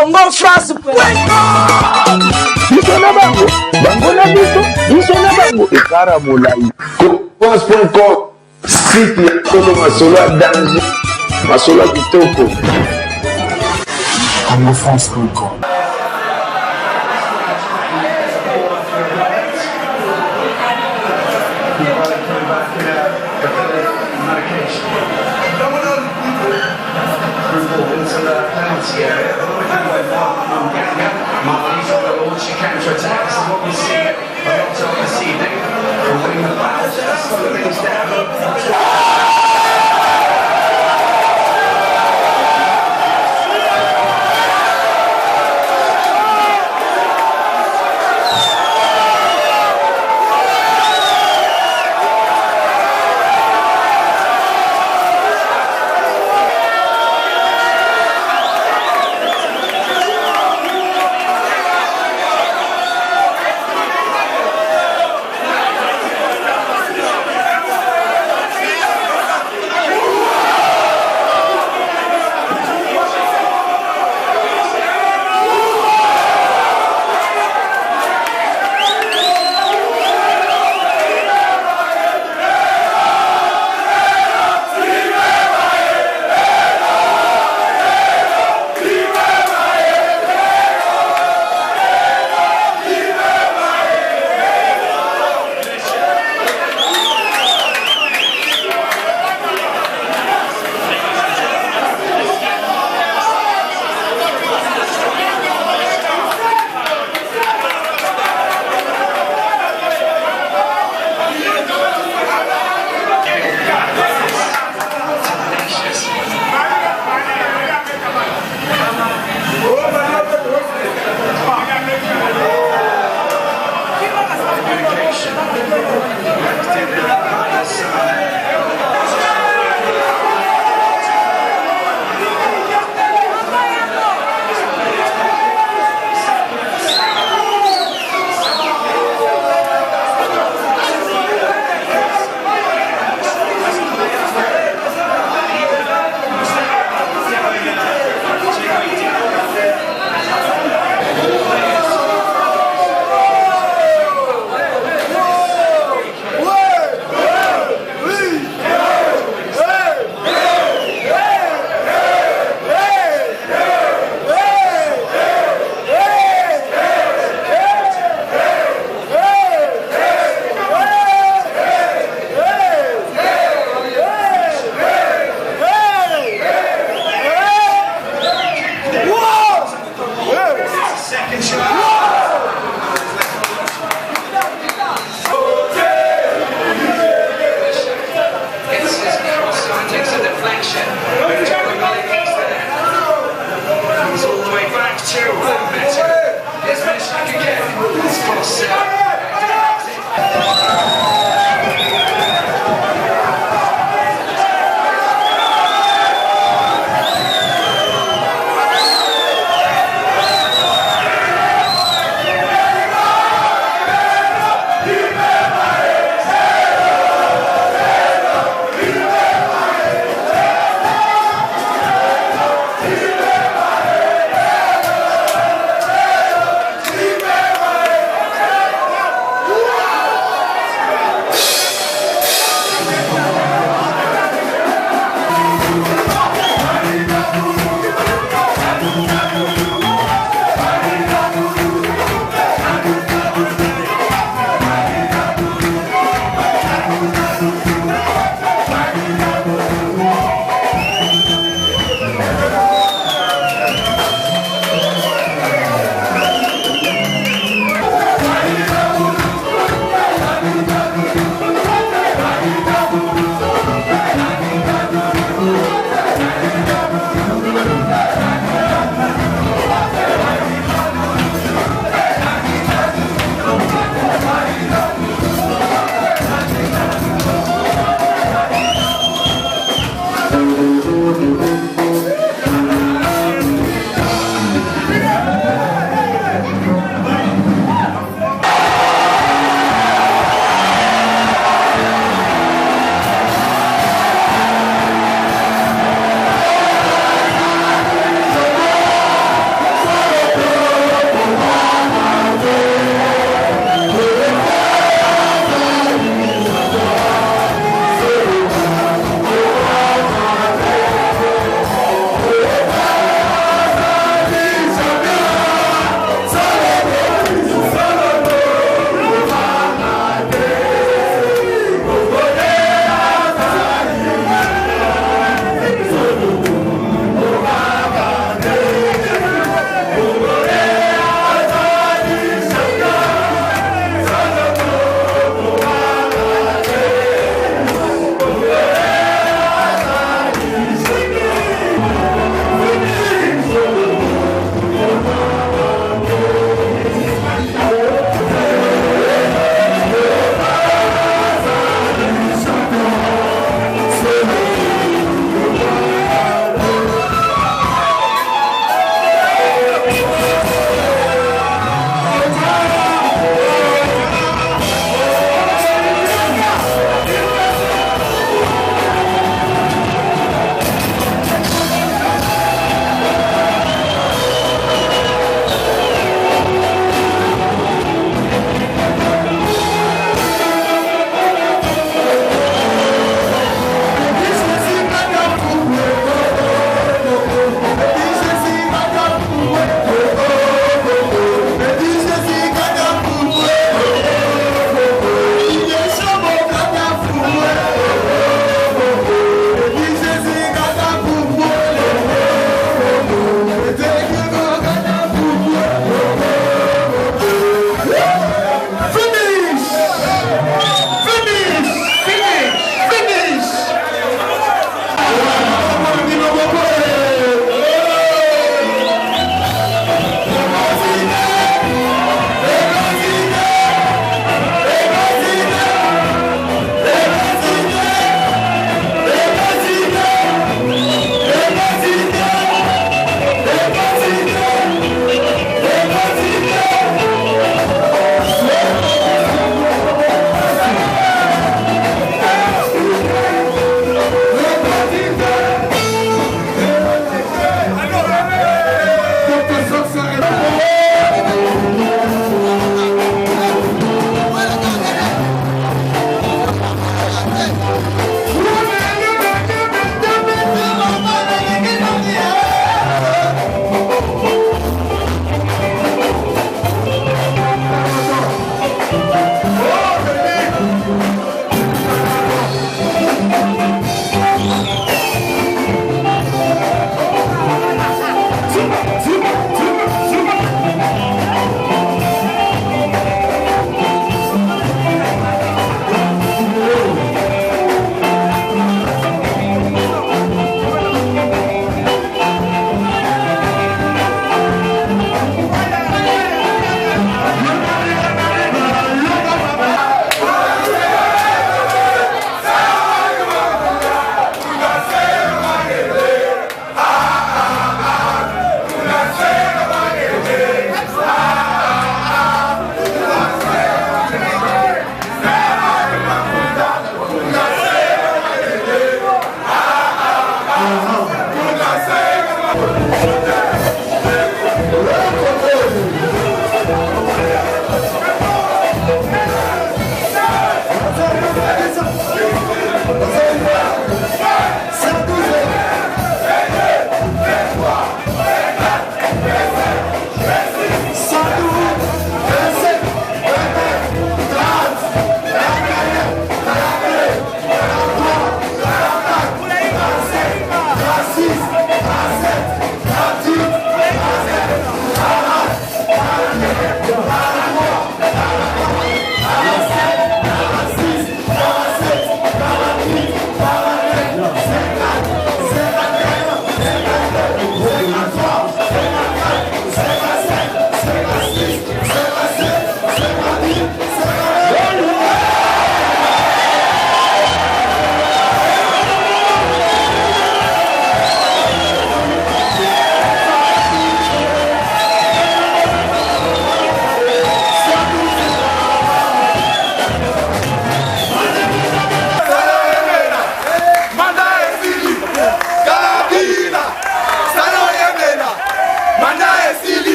Congo France. Biso na bango, bango na biso, biso na bango. Ekara molai. France.com, site ya Kolo Masolo ya danger, Masolo ya kitoko. CongoFrance.com. Marley's on the launch, she counter-attack. This is what we see a lot of this evening. From winning the battle, slow things down.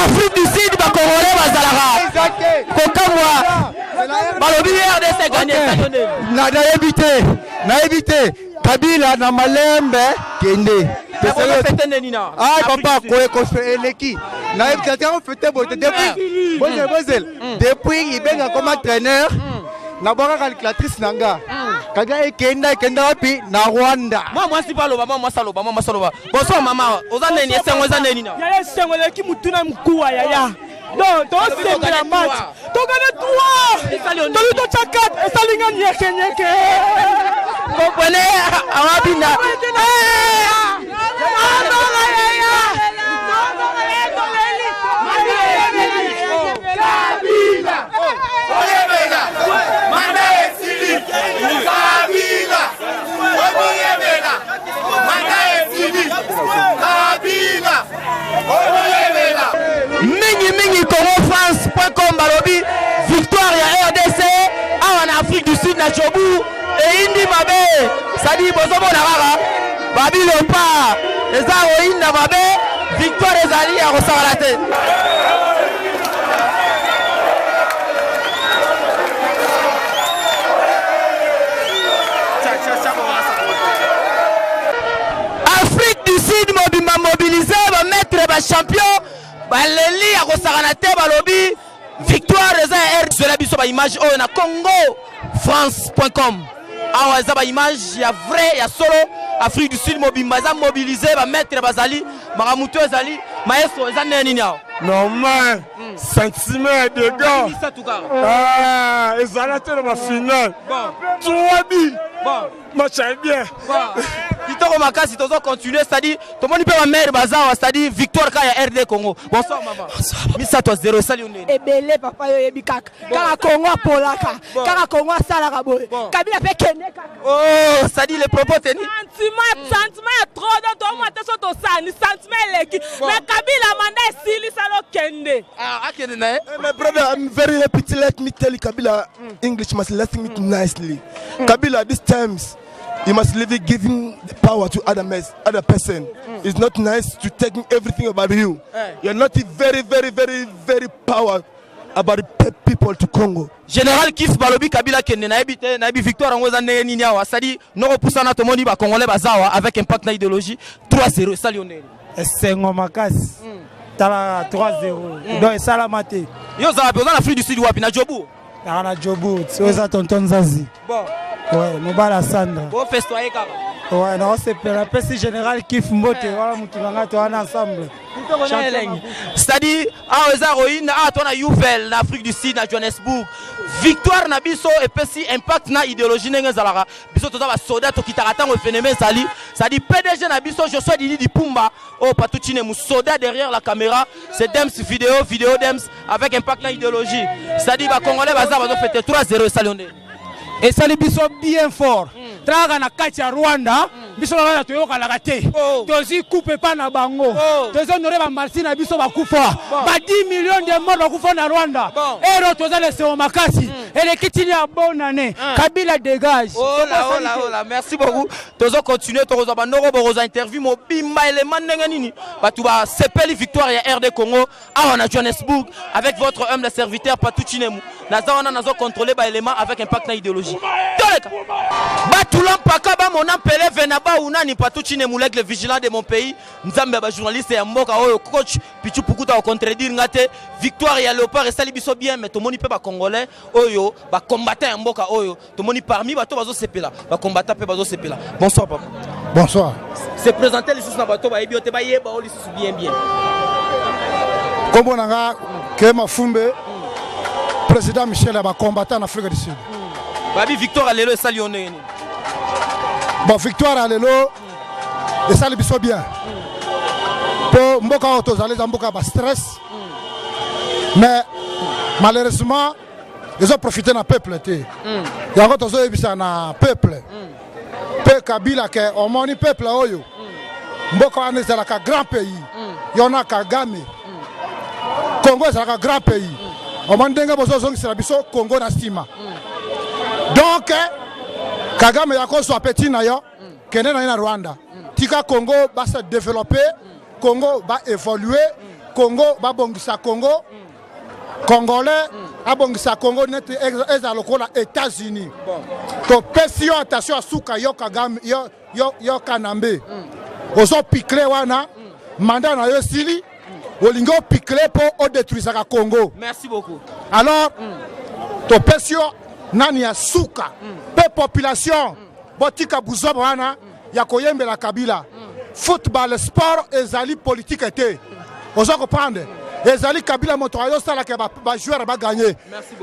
Afrique du Sud bakongolais bazalaka kokamwa balobi RDC gagné nayebi te Kabila na malembe kende papa eleki nayebi te fete bote depuis ibenga comme entraîneur na boka calculatrice nanga kaga ekenda wapi na Rwanda moi si pas loba moi saloba bonsoir maman ozaneni esengo ezaneni na ya esengo leki mutuna mkuwa ya donc to sembe la match to gagner 3 to chakat esalinga nyeke comprenez awabina mingi Congo France.com balobi victoire ya RDC en Afrique du Sud na Jobu et indi mabe sadi bozomo na kaka babi leopard eza oinda mabe victoire ezali ya kosala te Afrique du Sud mobilisé va mettre ba champion baleli ya kosakana te balobi victoire eza ya RDC biso ba image oyo na Congo France.com awa eza ba image ya vrai ya solo Afrique du Sud mobimba eza mobilisé ba mettre bazali makamuto ezali maestro eza neni nyao normal sentiment de gars ezala te na ma finale 3-0 match bien Kitoko makasi tozo continuer c'est-à-dire tout le monde peut ma mère bazawa c'est-à-dire victoire ka ya RD Congo bonsoir maman misa toi 0 sali onene ebele papa yo yebikaka kaka Congo polaka kaka Congo salaka boy Kabila pe kene kaka oh c'est-à-dire les propos tenus sentiment ya trop donc to mo teso to sani sentiment leki mais Kabila manda esili salo kende akende na my brother I'm very happy to let me tell you Kabila English must listen me nicely Kabila this times you must live it giving the power to other person. It's not nice to take everything about you. You're not very power about the people to Congo. Général Kif balobi Kabila kende na ebi victoire ngoza ndenge nini awa sadi noko pusana to moni ba congolais bazawa avec impact na idéologie 3-0 sali onene. Esengo makasi. Tala 3-0. Donc salamate. Yo za besoin l'Afrique du Sud wapi na Jobu. Na Jobu, c'est tonton Zazi. Bon. Ouais, Mobala Sandra. Bon festoyer kaka. Ouais, non, c'est la PC général Kif Mbote, voilà mutunanga to ensemble. C'est-à-dire ah eza roine ah to na Youvel na Afrique du Sud na Johannesburg. Victoire na biso et pesi impact na idéologie ndenge zalaka. Biso toza ba soldat to kitaka au phénomène sali. C'est-à-dire PDG na biso Joshua Didi Dipumba oh Patuchine mu soldat derrière la caméra, c'est Dems vidéo Dems avec impact na idéologie. C'est-à-dire ba congolais baza bazo fêter 3-0 salonné. Et ça les biso bien fort. Traga na kati ya Rwanda, biso na toyoka la kate. Tozi coupe pas na bango. Tozi honoré ba marsi na biso ba kufa. Ba 10 millions de morts ba kufa na Rwanda. Ero toza le seo makasi. Et les kitini ya bonne année. Kabila dégage. Oh là, merci beaucoup. Tozo continuer tozo ba noro boza interview mo bimba élément ndenge nini. Ba tu ba sepeli victoire ya RD Congo à na Johannesburg avec votre humble serviteur Patuchinemu. Nazawana nazo contrôler ba élément avec impact na idéologie. Toleka. Batulam pakaba mon appelé venaba unani Patuchinemu le vigilant de mon pays. Nzambe ba journaliste ya mboka oyo coach Pichu Pukuta au contredire ngate victoire ya Léopard et sali biso bien mais to moni pe ba congolais oyo ba combattant ya mboka oyo to moni parmi bato bazo sepela ba combattant pe bazo sepela. Bonsoir papa. Bonsoir. Se présenter les sous na bato ba ebiote ba yeba o les sous bien. Kombo nanga Kema Fumbe. Président Michel a combattant en Afrique du Sud. Babi victoire à l'élo et sali onene. Bon victoire à l'élo et sali biso bien. Pour mboka auto aller dans mboka ba stress. Mais malheureusement ils ont profité d'un peuple. Il y a encore un peuple. Peu Kabila que au moins peuple oyo. Mboka wana c'est un grand pays. Il y en a Kagame. Congo c'est un grand pays. Au moins denga bozo zongi c'est la biso Congo na stima. Donc Kagame yako so petit na yo kene na Rwanda. Tika Congo va se développer, Congo va évoluer, Congo babongisa Congo Congolais abongisa Congo net eza lokola États-Unis to pesi yo attention asuka yo Kagame yo Kanambe ozo pikle wana mandat na yo sili olingo pikle po o détruisaka Congo. Merci beaucoup. Alors to pesi yo nani asuka pe population botika buzoba wana ya koyembela Kabila. Football sport ezali politique était. Ozo comprendre ezali Kabila moto ayo sala ke ba joueur ba gagner.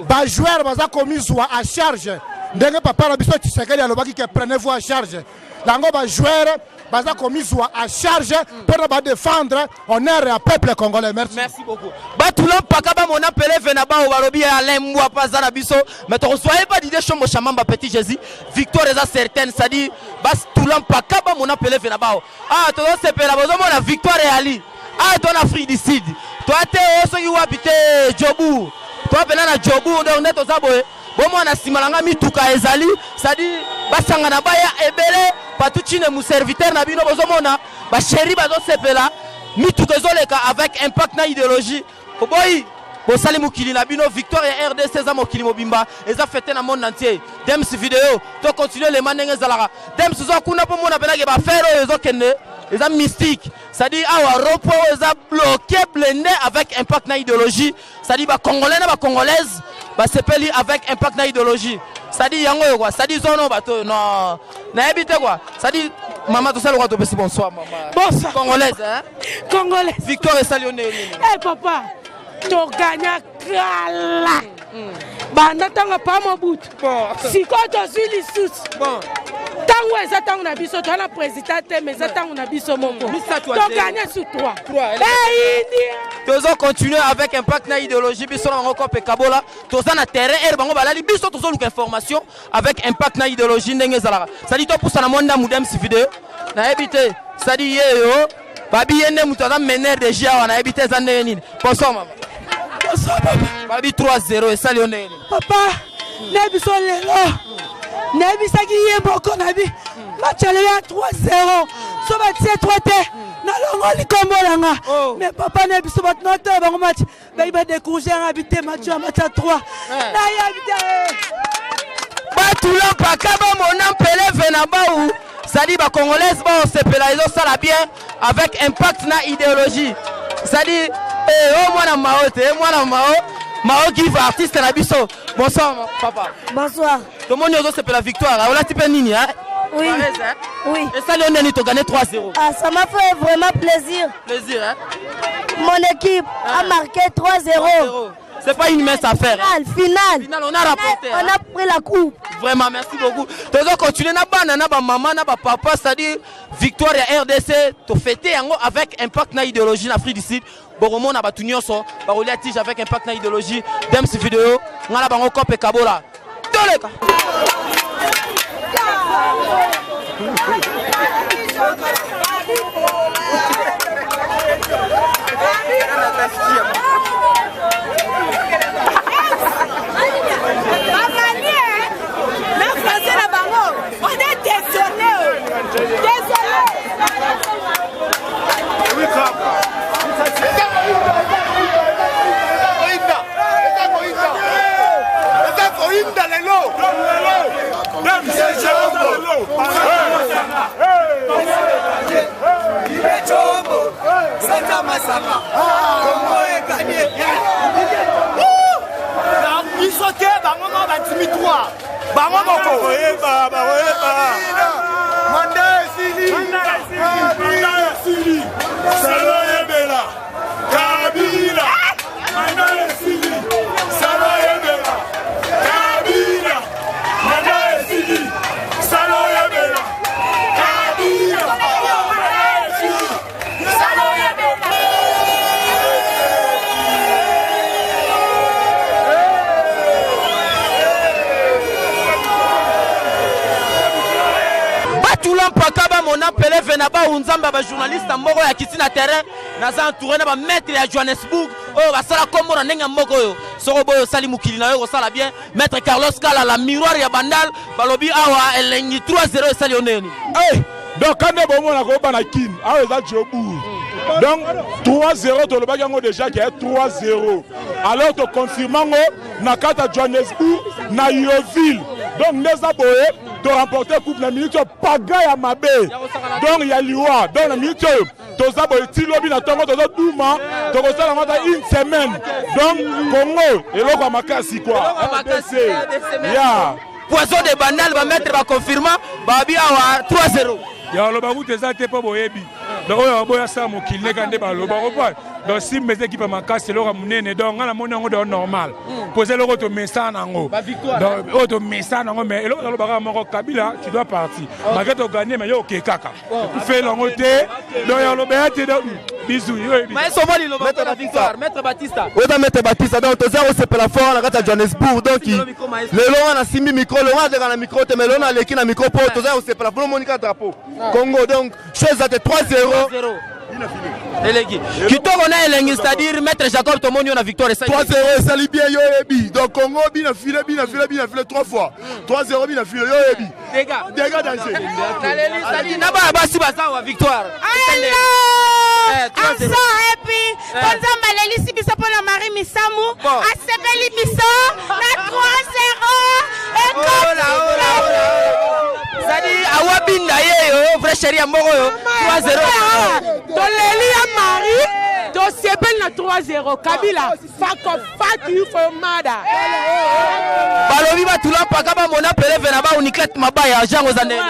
Ba joueur baza komizwa à charge. Ndenge papa na biso Tshisekedi alobaki ke prenez-vous à charge. Lango ba joueur baza komizwa à charge pour ba défendre honneur à peuple congolais. Merci. Merci beaucoup. Batulam pakaba mon appelé venaba au balobi Alain Mwa paza na biso. Mais tu reçois pas d'idée chombo chamamba petit Jésus. Victoire est certaine, ça dit bas tulam pakaba mon appelé venaba. Ah tu dois se pela bozo la victoire est ali. Ah ton Afrique du Sud. Toi tu es aussi où habiter Djobu. Toi pena na Djobu on est aux aboye. Bon moi na simalanga mituka ezali, ça dit basanga na baya ebele patuchine mu serviteur na bino bozo mona ba chéri bazo sepela mituka ezoleka avec impact na idéologie. Boy bo sali mukili na bino victoire ya RDC za mokili mobimba eza fêté na monde entier. Dems vidéo to continuer les manenge zalara. Dems zo kuna po mona pena ke ba faire ezo kende. Eza mystique. Ça dit awa ropo eza bloqué blindé avec impact na idéologie. Ça dit ba congolais na ba congolaise ba sepeli avec impact na idéologie. Ça dit yango quoi, ça dit zono bato non. Na habite quoi. Ça dit maman tout ça le roi to pesi bonsoir maman. Bonsoir. Congolaise hein. Congolais. Victoire et salionné. Eh papa, tu gagnes kala. Banda tanga pa mobutu. Bon. Siko to suis lisusu. Bon. Tango eza tango na biso to na président te mais eza tango na biso moko. Tu gagnes sur 3. Eh India. Tozo continuer avec impact na idéologie biso na ngoko pe kabola. Toza na terrain er bango balali biso tozo luka information avec impact na idéologie ndenge zalaka. Ça dit to poussa na monde mudem si vidéo. Na ebité. Ça dit yeyo. Babi yende mutana mener de jia na ebité za ndenge nini. Bonsoir maman. Bonsoir papa. Babi 3-0 et salionné. Papa, nebiso lelo. Nebisaki ye boko nabi. Match aller à 3-0. So ba tie 3 te. Na longo likombo langa. Mais papa nebiso bat note ba match. Ba iba décourager en habiter match à 3. Na ya habiter. Batula pakaba mon appelé venaba ou ça dit ba congolaise ba on sepela izo sala bien avec impact na idéologie. Ça dit oh moi na mao te moi na mao mao give artiste na biso. Bonsoir papa. Bonsoir. Tout le monde nous c'est la victoire. On l'a type nini hein? Oui. Oui. Et ça Lionel tu gagné 3-0. Ah ça m'a fait vraiment plaisir. Plaisir hein? Mon équipe a marqué 3-0. C'est pas une mince affaire. Finale. On a rapporté. On a pris la coupe. Vraiment, merci beaucoup. Tu dois continuer na ba maman, na ba papa, c'est-à-dire victoire ya RDC, tu fêter avec impact na idéologie en Afrique du Sud. Boromo na ba tunyoso, ba rolia tige avec impact na idéologie. Dem ce vidéo, ngala bango kope kabola. Toleka. On appelé venaba unzamba ba journaliste mboko ya kiti na terrain naza entouré na ba maître ya Johannesburg oh basala kombo na ndenge mboko yo soko boyo sali mukili na yo sala bien maître Carlos Kala la miroir ya bandal balobi awa elengi 3-0 sali oneni donc quand on a ko bana kin awa za Djobu Donc 3-0 to le bagango déjà qui est 3-0. Alors to confirmons Nakata Johannesburg na Yeovil. Donc neza boye to remporter coupe na minute paga ya mabe. Donc il y a liwa. Donc la minute to za boye ti lobi na tongo to douma to ko sala ngata une semaine. Donc Congo eloko makasi quoi. Ya Poisson de banal va mettre va confirmer babi awa 3-0. Ya lo ba muté za te pa boyebi. Donc oyo boya sa mo kilne kande ba lo ba ko. Donc si mes équipes makasi lo ka munene donc ngala mona ngo de normal. Poser le retour message nango. Donc auto message nango mais lo ba ka moko Kabila tu dois partir. Malgré to gagner mais yo ke kaka. Tu fais longo te donc ya lo ba te bisous. Mais somali lo ba la victoire Maître Batista. Oda Maître Batista donc to zéro c'est la fort na kata Johannesburg donc le long na simbi micro le long de na micro te mais le na leki na micro pour to zéro c'est la pour Monica drapeau. Congo donc chose à 3-0. Elegi. Kitoko na elengi c'est-à-dire Maître Jacob Tomonio na victoire 3-0 sali bien yo ebi. Donc Congo bina file 3 fois. 3-0 bina file yo ebi. Dégâts danger. Naleli sali na ba basi basa wa victoire. I'm so happy. Konza maleli si biso pona Marie Misamu. Asebeli biso na 3-0. Sadi awabinda ye vrai chéri moko yo 3-0. Toleli ya Marie tosepeli na 3-0 Kabila fatu formada balobi batula paka ba mona peleve na ba uniklet mabaya jango za ndenge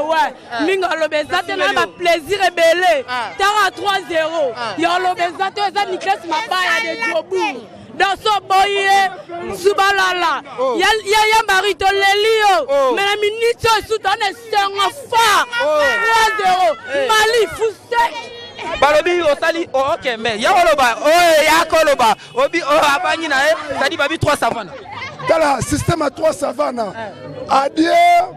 ouais linga lobeza te na ba plaisir ebele tara 3-0 ya lobeza te za niklet mabaya de Jobu dans son boye Zubalala ya Marie Tolelio mais la minute sous donne senga fa 3-0 Mali Fustek balobi osali ok mais ya koloba ya koloba obi abanyi na tadi babi 3 savana Tala système à 3 savana Adie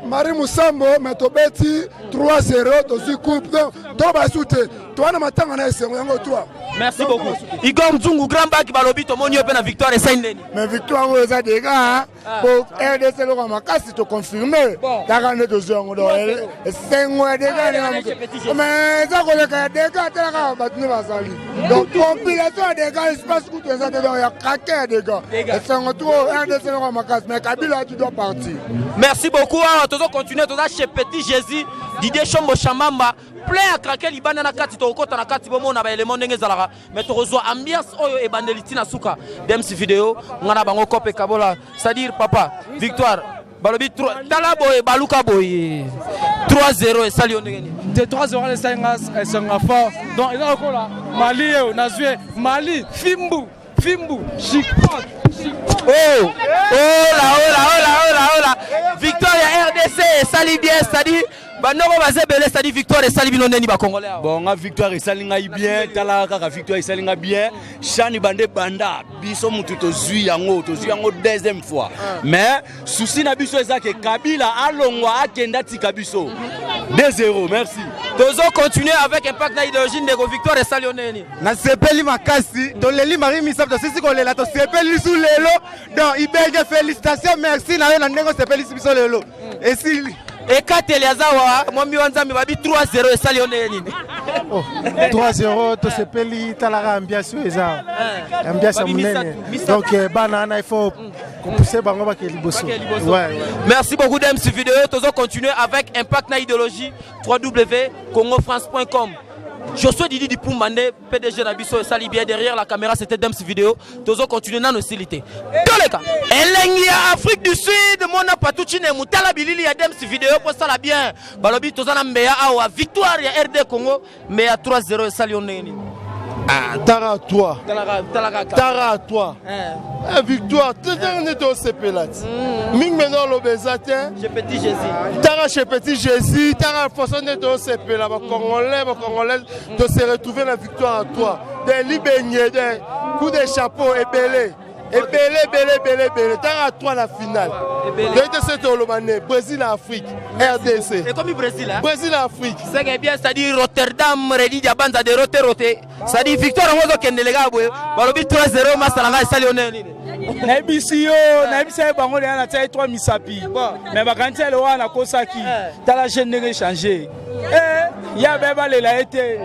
Marie Musambo metobeti 3-0 dans une coupe donc to basute to na matanga na esengo yango toi. Merci beaucoup. Igor Mzungu grand back balobi to monio pe na victoire et neni. Mais victoire ngo za dega pour RDC le makasi to confirmer. Taka ne to zongo do esengo dega ne mais za ko le ka dega tala ka batni basali. Donc compilation dega espace ku to za dega ya craquer dega. Esengo to RDC le makasi mais Kabila tu dois partir. Merci beaucoup. Tozo continuer toza chez Petit Jésus Didier Chombo Chamamba plein à craquer libana na kati to kota na kati bomo na ba élément ndenge zalaka mais to rezo ambiance oyo e bandeliti na suka dem si vidéo ngana bango kopé kabola c'est-à-dire papa victoire balobi 3 tala boy baluka boy 3-0 et sali ndenge ni de 3-0 les senga fort donc il encore là Mali nazue Mali Fimbu Chikot oh là victoire ya RDC sali bien c'est-à-dire banoko bazebele c'est-à-dire victoire et sali binoneni ba congolais bon nga victoire et sali ngai bien tala kaka victoire et sali ngai bien chani bande banda biso mutu to zui yango deuxième fois mais souci na biso ezake Kabila alongwa akenda tika biso 2-0 merci tozo continuer avec impact na idéologie ndeko victoire et sali oneni na sepeli makasi to leli Marie Misamu to sisi ko lela to sepeli sou lelo donc ibenge félicitations merci na yo na ndenge sepeli biso lelo et si ekateli azawa mwambi wanzambi babi 3-0 esali oneni 3-0 to sepeli talaka ambiance eza ambiance munene donc bana il faut pousser bango ba keliboso ouais. Merci beaucoup d'MC vidéo tozo continuer avec impact na idéologie www.congofrance.com. Josué Didi Dipoumane, PDG Nabiso et Sali bien derrière la caméra, c'était Dems vidéo. Tozo continue dans nos hostilités. Dans les cas, Elengia Afrique du Sud, Mona Patouchine, Moutala Bilili, ya Dems vidéo pour ça la bien. Balobi Tozana Mbeya Awa, victoire ya RD Congo, mais à 3-0 et Sali Oneni. Tara à toi. Tara à toi. Victoire, tout le monde est au CP là. Ming maintenant l'obésité. Chez Petit Jésus. Tara chez Petit Jésus. Tara façon d'être au CP là. Congolais, de se retrouver la victoire à toi. Des libéniers, des coups de chapeau et belé. Et belé. Tara à toi la finale. C'est au Lomane, Brésil Afrique, RDC. Et comme le Brésil, hein? Brésil Afrique. C'est bien, c'est-à-dire Rotterdam, Redi Diabanza de roté. C'est-à-dire victoire en mode que les gars, balobi 3-0 Masalanga et Salionné. Naibisio, naibisio bango le na taille 3 misapi. Mais bakanti le wana kosaki. Tala jeune ne changer. Ya beba le la été.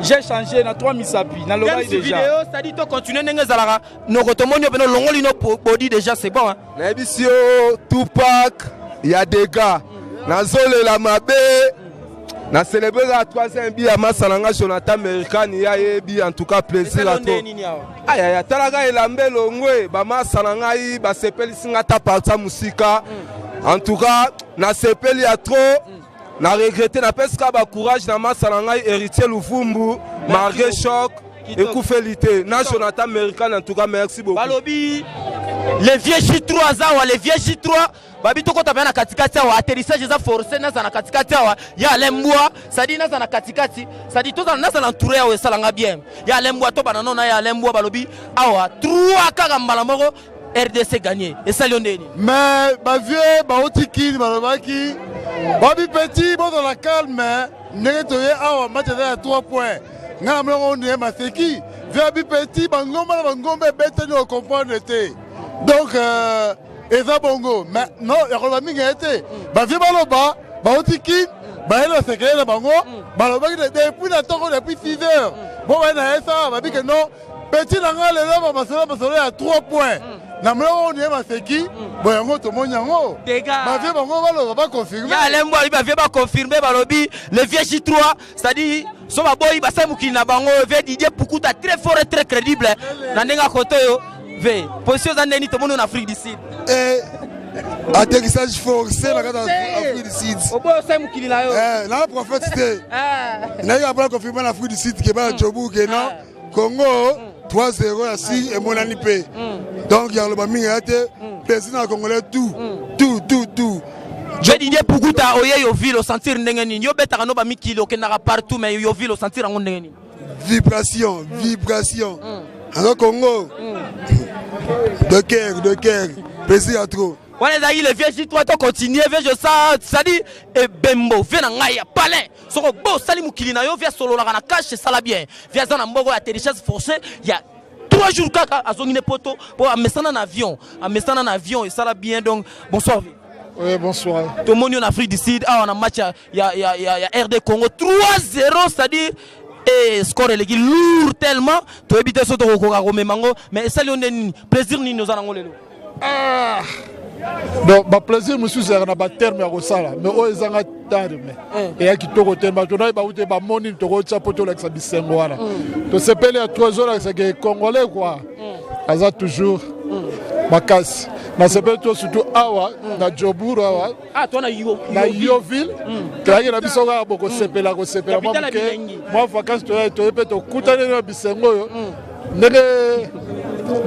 j'ai changé na 3 misapi na loba déjà vidéo ça dit to continuer ndenge zalaka noko tomonyo beno longoli no body déjà c'est bon hein na bisio Tupac ya des gars na zole la mabe na célébrer la 3e bi ya masalanga Jonathan American ya yebi en tout cas plaisir à toi aya talaga elambe longwe ba masalanga yi ba sepeli singa ta parta musika en tout cas na sepeli ya trop na regretter na peska ba courage na masalanga héritier Luvumbu Marguerite Choc et Koufelité na Jonathan American en tout cas merci beaucoup balobi les vieux J3 zawa les vieux J3 babi toko tabana na katikati awa atterrissage za forcé na za na katikati awa ya lembwa sadi na za na katikati sadi to na za na entouré awa salanga bien ya lembwa to banano na ya lembwa balobi awa 3 kaka mbala moko RDC gagné et ça lioneli mais ba vieux ba otiki balobaki babi petit bon dans la calme ndenge toye awa match à 3 points ngana mlongo ndiye maseki vieux petit bangomba bangombe beteni au comprendre te donc eza bongo mais non yakoloba mingi ete bavie baloba baotiki bayela sekele na bango balobaki depuis na ntongo depuis 6 heures bon baye na esa babike non petit na nga lelo bamasolo ya 3 points na mlongo oyo maseki bo yango tomoni yango bavie bango baloba baconfirme ya lembo ali bavie baconfirme balobi le vieux J3 c'est-à-dire so baboyi basali mokili na bango ve Didier Pukuta très fort et très crédible na ndenge akoto yo ve position za ndeni tomoni en Afrique du Sud atterrissage forcé na kata Afrique du Sud obo osali mokili na yo na prophète te na yo apres confirmer na Afrique du Sud ke bana Jobu ke non Congo 3-0 ya si emonani pe donc ya loba mingi ate président congolais tout je Didier Pukuta oye yo ville au sentir ndenge nini yo betaka no ba mikili okendaka partout mais yo ville au sentir ngo ndenge nini vibration alors Congo de cœur plaisir à trop wana ezali le vieux J3 to continuer vieux ça dit e bembo vient na ngai ya palin soko bo sali mukili na yo via solo na kana cache sala bien via za na mbogo ya télécharge forcé ya 3 jours kaka azongine poto pour amesana na avion et sala bien donc bonsoir. Oui, bonsoir. Tout le monde en Afrique du Sud, on a un match, il y a RD Congo 3-0, c'est-à-dire et score est lourd tellement, tu habites sur ton mango, mais ça lui donne plaisir ni nous allons le. Donc, ma plaisir, monsieur, c'est un terme à Rosala, mais où est-ce et à qui te retient, ma journée, ma monnaie, tu retiens pour tout l'examen. Tu sais, il y a 3 heures, c'est que Congolais, quoi. Ça toujours ma casse. Na sepeto surtout awa na Joburu awa toi na Yoville tayaki na biso ka boko sepela moi vacances to pe to kutana na bisengo yo ndenge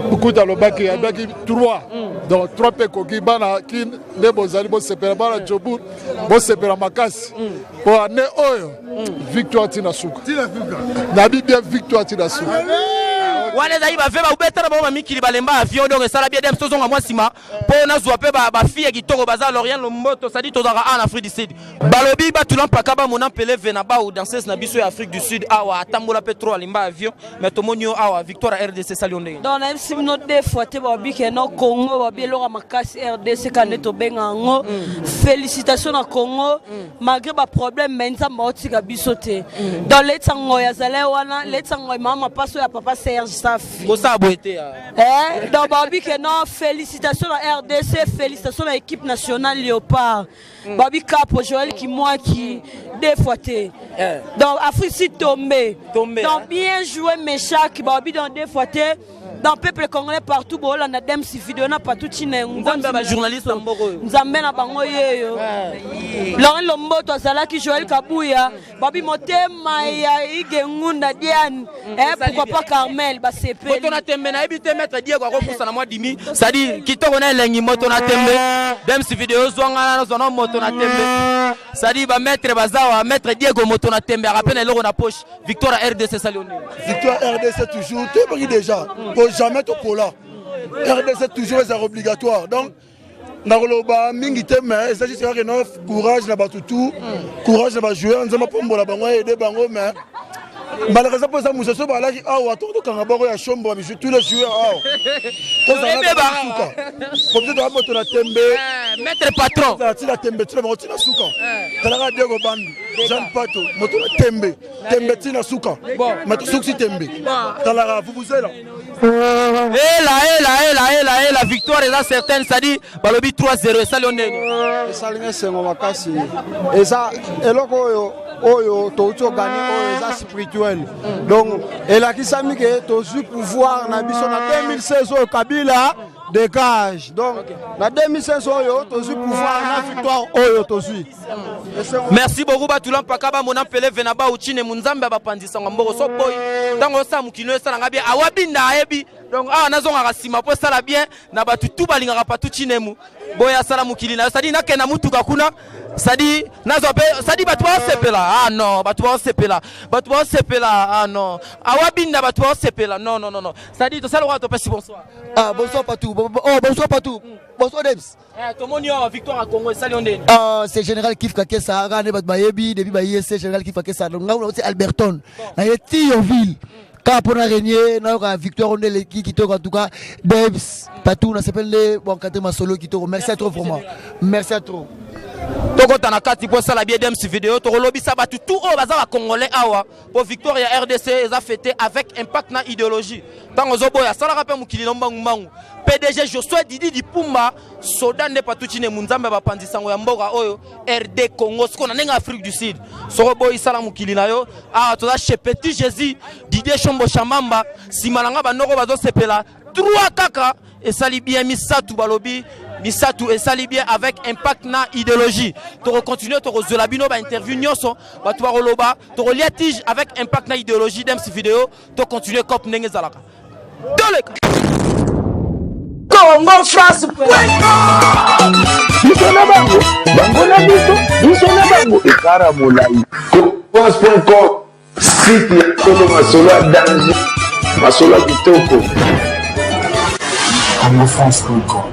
bukuta lobaki abaki 3 donc 3 pe koki bana ki ne bozali bo sepela bana Joburu bo sepela makasi po ane oyo victoire tina suka na bibia victoire tina suka wana zayi ba veba ubetara ba mikili balemba avion donc ça la bien dem tozonga mwa sima po na zwa pe ba fille kitoko baza Lorient Lomboto ça dit tozaka en Afrique du Sud balobi ba tulampa ba mona pele vena ba ou danseuse na biso ya Afrique du Sud awa atambola petro alimba avion mais tomonio awa victoire RDC salionde donc na sim no de fois te ba bi ke no Congo ba bi loka makasi RDC kané to benga ngo félicitations na Congo malgré ba problème mais nzamba otika biso te dans les tango ya zale wana les tango mama paso ya papa Serge donc Babi que non, félicitations à RDC, félicitations à l'équipe nationale Léopard. Babi Capo, Joël qui moi qui deux fois t'es. Donc Afrique tombé. Donc bien joué mes chats qui Babi dans deux fois t'es. Dans le peuple congolais partout, on a des vidéos, on a pas tout chine. On a journaliste nous amène à Bangoye. Laurent Lomboto, Zala qui Joël Kabouya, Babi Motema, Igengunda Diane, pourquoi pas Carmel, c'est peu. On a tembe na ebite mettre Diego pour ça na moi dimi, ça dit qui to connaît lengi moto na tembe. Dem si vidéo zonga na zona moto na tembe. Ça dit ba mettre bazawa, mettre Diego moto na tembe, rappelle l'euro na poche. Victoire RDC Salioné. Victoire RDC toujours, tu es déjà. Jamais au pola. RDC toujours est obligatoire. Donc, Naroloba, Mingite, mais il s'agit de faire courage na batutu, courage na joueur, nous avons pas la bango et des bango, mais malheureusement pour ça musaso balaki awa to kanga boko ya shombo bisu tous les joueurs awa to za ba suka comme to moto na tembe maître patron za tila tembe tila moto na suka tala Diego Bandu Jean Pato moto na tembe tina suka moto suksi tembe tala vuvuzela la victoire est là certaine, ça dit balobi 3-0 et ça l'onnene. Et ça l'onnene c'est mon makasi. Et ça eloko oyo to gagner oyo ça spirituel. Donc et la qui sami que to su pouvoir na biso na 2016 au Kabila dégage. Donc na 2016 oyo to su pouvoir na victoire oyo to su. Merci beaucoup Batulam Pakaba mon appelé Venaba Uchine Munzamba bapandisa ngamboko so boy. Tango sa mukino sala ngabi awabinda ebi. Donc nazonga rasima po sala bien na batu tout balinga pa tout chinemu. Boya sala mukili na sadi na kena mutu kakuna. Sadi nazope sadi batu ba sepela. Ah non, batu ba sepela. Batu ba sepela. Ah non. Awabinda batu ba sepela. Non. Sadi to sala to pesi bonsoir. Ah bonsoir Patou. Oh bonsoir Patou. Bonsoir Debs. Comment on victoire à Congo sali on est. C'est général Kif Kakessa Rane bat bayebi depuis bayese général Kif Kakessa. Donc là c'est Alberton. Na yeti Yoville. Quand on a régné, on a victoire, on est l'équipe qui en tout cas, Debs, Patou, on s'appelle les bon solo qui merci à trop pour moi. Merci à trop. Toko tanakati pour ça la bien dem vidéo to lobby ça batu tout au bazar congolais awa pour victoire ya RDC ils a fêté avec impact na idéologie. Tango zobo ya sala rappel mukili lombangu mbangu. PDG Josué Didi Dipumba soda ne patuchine munzamba bapandisa ngo ya mboka oyo RD Congo ce qu'on a en Afrique du Sud. Sorobo isala mukili na yo ah to da chez Petit Jésus Didier Chombo Chamamba simalanga banoko bazo sepela 3 kaka et sali bien misatu balobi Misatu et sali bien avec impact na idéologie. Tu continuer to zolabino ba interview nyoso ba tu roloba to liatige avec impact na idéologie dem ci vidéo to continuer cop ndenge zalaka. Dole Congo France Isona bango bango na biso isona bango ekara molai Congo.com site ya Kolo Masolo danger Masolo kitoko Congo France.com